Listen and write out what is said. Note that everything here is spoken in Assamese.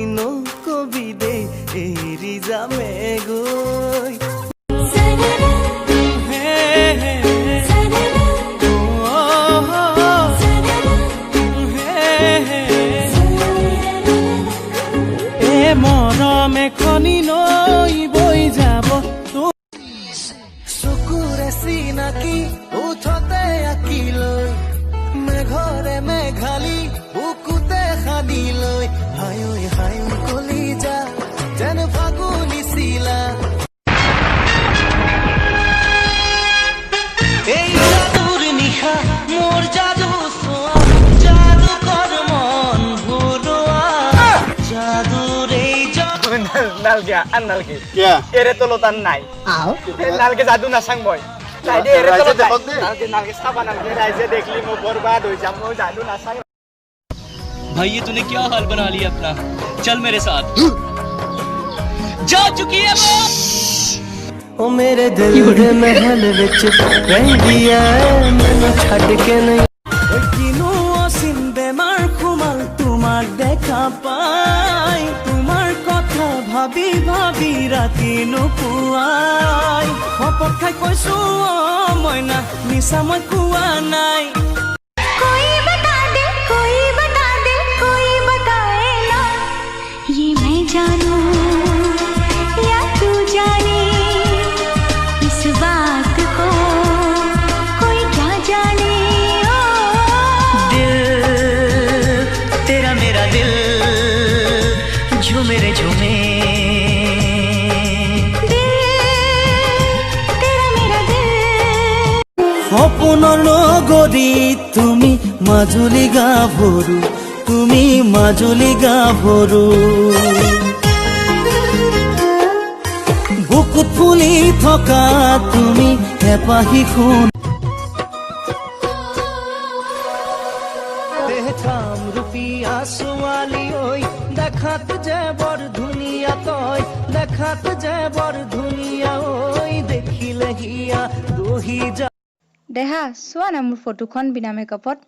কিনো কবি দে এৰি যামে গৈ মৰম এখনি নৈ বৈ যাব চকুৰে চিনাকি উঠতে আঁকি লৈ মেঘৰে মেঘালী বুকুতে সানি লৈ হায়ৈ হায়ৈ কলিজা যেন ফাগুনী চিলা এই যাদুৰ নিশা মোৰ যাদু চোৱা যাদু কৰ মন ভুলোৱা যাদুৰ এই नाल क्या अन्नाल की क्या एरे तो लोतान नाई आओ नाल के जादू ना संग बॉय साइड एरे तो लोतान नाल के साबा नाल के राइजे देख ली मो बर्बाद हो जा मो जादू ना संग भाई ये तूने क्या हाल बना लिया अपना चल मेरे साथ जा चुकी है वो ओ मेरे दिल दे महल विच रहंदी है मैनू छड्ड के नहीं किनो असीम बेमार खुमाल तुमार देखा पाई ভাবি ভাবি ৰাতি নুপুৱাই খপত খাই কৈছো মইনা নিচা মই কোৱা নাই कोई बता दे कोई बता दे कोई बताए ना ये मैं जानूं या तू जाने इस बात को कोई क्या जाने ओ दिल तेरा मेरा दिल झूमे रे झूमे সপোনৰ নগৰী তুমি মাজুলী গাভৰু তুমি মাজুলী গাভৰু বুকুত ফুলি থকা তুমি হেপাহি খুন দেখাম ৰূপিয়া ছোৱালী ঐ দেখাত যে বৰ ধুনীয়া তই দেখাত যে বৰ ধুনীয়া ঐ দেখিলে হিয়া দহি যা দেহা চোৱা না মোৰ ফটোখন বিনা মেকআপত